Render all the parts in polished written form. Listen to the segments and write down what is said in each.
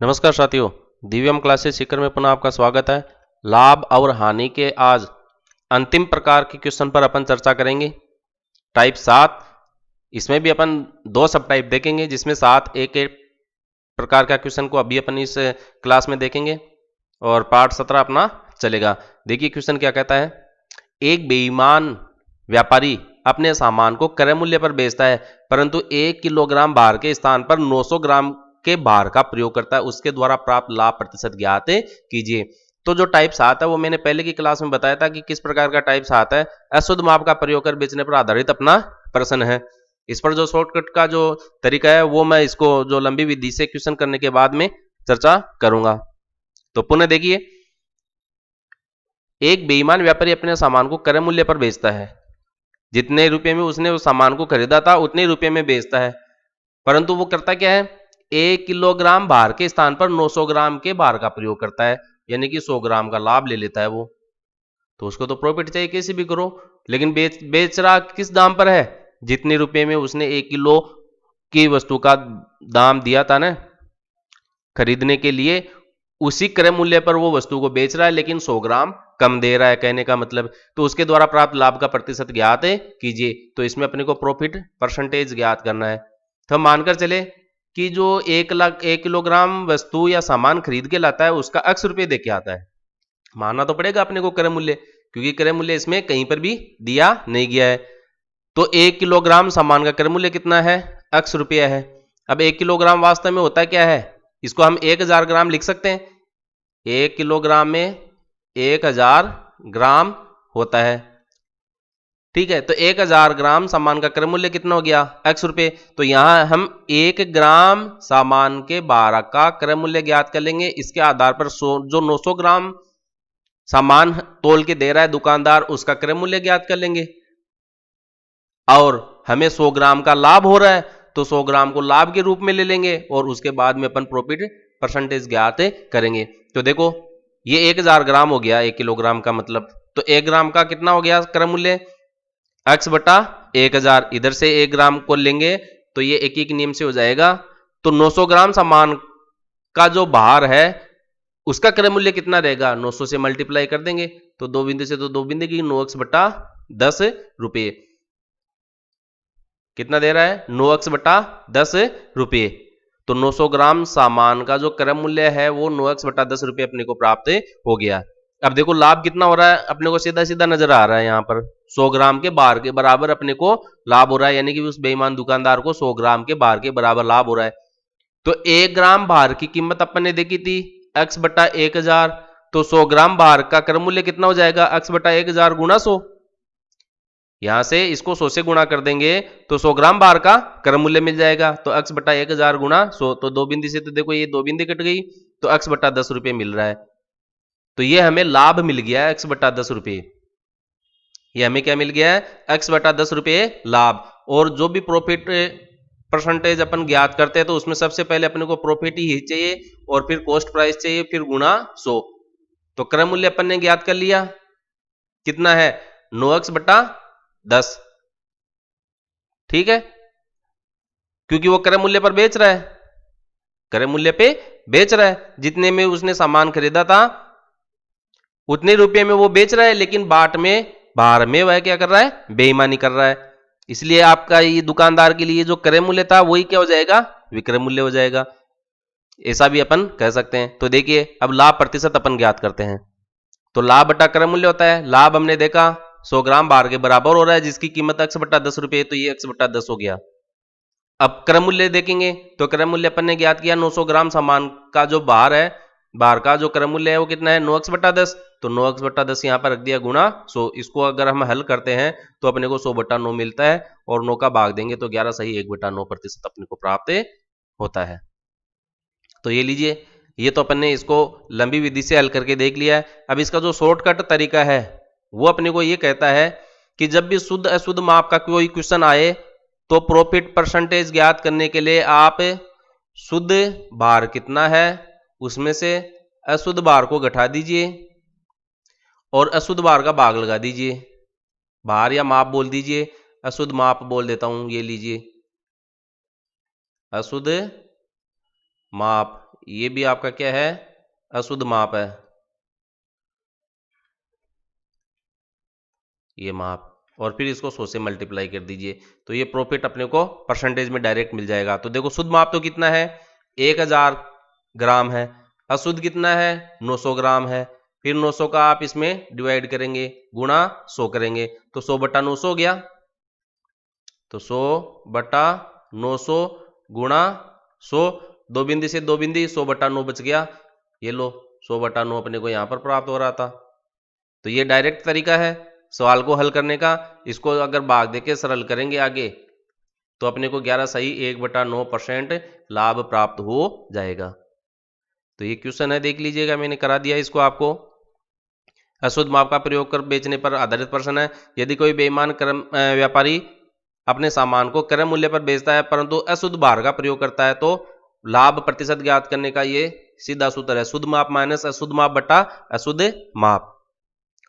नमस्कार साथियों, दिव्यम क्लासेस सीकर में पुनः आपका स्वागत है। लाभ और हानि के आज अंतिम प्रकार के क्वेश्चन पर अपन चर्चा करेंगे। टाइप 7, इसमें भी अपन दो सब टाइप देखेंगे, जिसमें 7 एक एक प्रकार का क्वेश्चन को अभी अपन इस क्लास में देखेंगे और पार्ट 17 अपना चलेगा। देखिए क्वेश्चन क्या कहता है। एक बेईमान व्यापारी अपने सामान को क्रय मूल्य पर बेचता है, परंतु 1 किलोग्राम भार के स्थान पर 900 ग्राम के भार का प्रयोग करता है। उसके द्वारा प्राप्त लाभ प्रतिशत ज्ञात कीजिए। तो जो टाइप 7 है वो मैंने पहले की क्लास में बताया था कि किस प्रकार का टाइप 7 है। अशुद्ध माप का प्रयोग कर बेचने पर आधारित अपना प्रश्न है। इस पर जो शॉर्टकट का जो तरीका है वो मैं इसको जो लंबी विधि से क्वेश्चन करने के बाद में चर्चा करूंगा। तो पुनः देखिए, एक बेईमान व्यापारी अपने सामान को क्रय मूल्य पर बेचता है। जितने रुपए में उसने उस सामान को खरीदा था उतने रुपए में बेचता है, परंतु वो करता क्या है, 1 किलोग्राम भार के स्थान पर 900 ग्राम के भार का प्रयोग करता है, यानी कि 100 ग्राम का लाभ ले लेता है वो। तो उसको तो प्रॉफिट चाहिए कैसे भी करो, लेकिन बेच रहा किस दाम पर है, जितने रुपए में उसने 1 किलो की वस्तु का दाम दिया था ना खरीदने के लिए, उसी क्रय मूल्य पर वो वस्तु को बेच रहा है, लेकिन 100 ग्राम कम दे रहा है, कहने का मतलब। तो उसके द्वारा प्राप्त लाभ का प्रतिशत ज्ञात कीजिए। तो इसमें अपने को प्रॉफिट परसेंटेज ज्ञात करना है। तो हम मानकर चले कि जो 1 किलोग्राम वस्तु या सामान खरीद के लाता है उसका x रुपये दे के आता है। मानना तो पड़ेगा अपने को क्रय मूल्य, क्योंकि क्रय मूल्य इसमें कहीं पर भी दिया नहीं गया है। तो 1 किलोग्राम सामान का क्रय मूल्य कितना है, x रुपया है। अब 1 किलोग्राम वास्तव में होता क्या है, इसको हम 1000 ग्राम लिख सकते हैं। 1 किलोग्राम में 1000 ग्राम होता है, ठीक है। तो 1000 ग्राम सामान का क्रय मूल्य कितना हो गया, x रुपये। तो यहां हम 1 ग्राम सामान के 12 का क्रय मूल्य ज्ञात कर लेंगे। इसके आधार पर जो 900 ग्राम सामान तोल के दे रहा है दुकानदार, उसका क्रय मूल्य ज्ञात कर लेंगे। और हमें 100 ग्राम का लाभ हो रहा है, तो 100 ग्राम को लाभ के रूप में ले लेंगे और उसके बाद में अपन प्रॉफिट परसेंटेज ज्ञात करेंगे। तो देखो, ये 1000 ग्राम हो गया 1 किलोग्राम का मतलब। तो 1 ग्राम का कितना हो गया क्रय मूल्य, x बटा 1000। इधर से 1 ग्राम को लेंगे तो ये एक एक नियम से हो जाएगा। तो 900 ग्राम सामान का जो भार है उसका क्रय मूल्य कितना रहेगा, 900 से मल्टीप्लाई कर देंगे तो 2 बिंदु से तो 2 बिंदु की 9x बटा 10 रुपये। कितना दे रहा है, 9x बटा 10 रुपये। तो 900 ग्राम सामान का जो क्रय मूल्य है वो 9x बटा 10 रुपये अपने को प्राप्त हो गया। अब देखो लाभ कितना हो रहा है, अपने को सीधा सीधा नजर आ रहा है। यहाँ पर 100 ग्राम के बार के बराबर अपने को लाभ हो रहा है, यानी कि उस बेईमान दुकानदार को 100 ग्राम के बार के बराबर लाभ हो रहा है। तो 1 ग्राम भार की कीमत अपन ने देखी थी x बटा 1000। तो 100 ग्राम भार का क्रय मूल्य कितना हो जाएगा, x बटा 1000 गुणा 100। यहां से इसको 100 से गुणा कर देंगे तो 100 ग्राम भार का क्रय मूल्य मिल जाएगा। तो x बटा 1000 गुणा 100, तो 2 बिंदु से तो देखो ये 2 बिंदु कट गई, तो x बटा 10 रुपये मिल रहा है। तो ये हमें लाभ मिल गया है x बटा 10 रुपये। ये हमें क्या मिल गया है, x बटा 10 रुपये लाभ। और जो भी प्रॉफिट परसेंटेज अपन ज्ञात करते हैं तो उसमें सबसे पहले अपने को प्रॉफिट ही चाहिए और फिर कॉस्ट प्राइस चाहिए, फिर गुणा 100। तो क्रय मूल्य अपन ने ज्ञात कर लिया, कितना है, 9x बटा 10, ठीक है। क्योंकि वो क्रय मूल्य पर बेच रहा है, क्रय मूल्य पे बेच रहा है, जितने में उसने सामान खरीदा था उतने रुपये में वो बेच रहा है, लेकिन बाट में बाहर में वह क्या कर रहा है, बेईमानी कर रहा है। इसलिए आपका ये दुकानदार के लिए जो क्रय मूल्य था वही क्या हो जाएगा, विक्रय मूल्य हो जाएगा। ऐसा भी अपन कह सकते हैं। तो देखिए अब लाभ प्रतिशत अपन ज्ञात करते हैं। तो लाभ बटा क्रय मूल्य होता है, लाभ हमने देखा 100 ग्राम भार के बराबर हो रहा है, जिसकी कीमत x बटा 10 रुपये, तो ये x बटा 10 हो गया। अब क्रय मूल्य देखेंगे तो क्रय मूल्य अपन ने ज्ञात किया, 900 ग्राम सामान का जो भार है, भार का जो क्रय मूल्य है वो कितना है, 9x बटा 10। तो 9x बटा 10 यहाँ पर रख दिया गुणा 100। इसको अगर हम हल करते हैं तो अपने को 100 बटा 9 मिलता है, और 9 का भाग देंगे तो 11 सही 1 बटा 9 प्रतिशत अपने को प्राप्त होता है। तो ये लीजिए, ये तो अपन ने इसको लंबी विधि से हल करके देख लिया है। अब इसका जो शॉर्टकट तरीका है वो अपने को ये कहता है कि जब भी शुद्ध अशुद्ध माप का कोई क्वेश्चन आए तो प्रॉफिट परसेंटेज ज्ञात करने के लिए आप शुद्ध भार कितना है उसमें से अशुद्ध भार को घटा दीजिए और अशुद्ध भार का भाग लगा दीजिए। भार या माप बोल दीजिए, अशुद्ध माप बोल देता हूं, ये लीजिए अशुद्ध माप, ये भी आपका क्या है, अशुद्ध माप है, ये माप। और फिर इसको 100 से मल्टीप्लाई कर दीजिए, तो ये प्रॉफिट अपने को परसेंटेज में डायरेक्ट मिल जाएगा। तो देखो शुद्ध माप तो कितना है, 1000 ग्राम है, अशुद्ध कितना है, 900 ग्राम है। फिर 900 का आप इसमें डिवाइड करेंगे, गुणा 100 करेंगे, तो 100 बटा 900 हो गया। तो 100 बटा 900 गुणा 100, दो बिंदी से दो बिंदी, 100 बटा 9 बच गया। ये लो 100 बटा 9 अपने को यहां पर प्राप्त हो रहा था। तो ये डायरेक्ट तरीका है सवाल को हल करने का। इसको अगर भाग देके सरल करेंगे आगे, तो अपने को 11 सही 1/9% लाभ प्राप्त हो जाएगा। तो ये क्वेश्चन है, देख लीजिएगा, मैंने करा दिया इसको आपको। अशुद्ध माप का प्रयोग कर बेचने पर आधारित प्रश्न है। यदि कोई बेईमान व्यापारी अपने सामान को क्रय मूल्य पर बेचता है परंतु अशुद्ध भार का प्रयोग करता है, तो लाभ प्रतिशत ज्ञात करने का ये सीधा सूत्र है, शुद्ध माप माइनस अशुद्ध माप बटा अशुद्ध माप।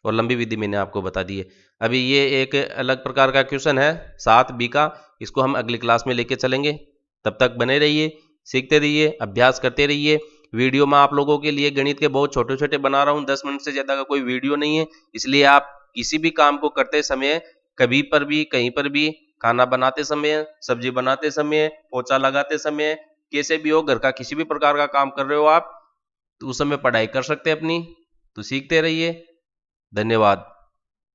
और लंबी विधि मैंने आपको बता दी है। अभी ये एक अलग प्रकार का क्वेश्चन है 7B का, इसको हम अगली क्लास में लेके चलेंगे। तब तक बने रहिए, सीखते रहिए, अभ्यास करते रहिए। वीडियो में आप लोगों के लिए गणित के बहुत छोटे छोटे बना रहा हूँ, 10 मिनट से ज्यादा का कोई वीडियो नहीं है, इसलिए आप किसी भी काम को करते समय, कभी पर भी, कहीं पर भी, खाना बनाते समय, सब्जी बनाते समय, पोछा लगाते समय, कैसे भी हो, घर का किसी भी प्रकार का काम कर रहे हो आप, तो उस समय पढ़ाई कर सकते हैं अपनी। तो सीखते रहिए। धन्यवाद।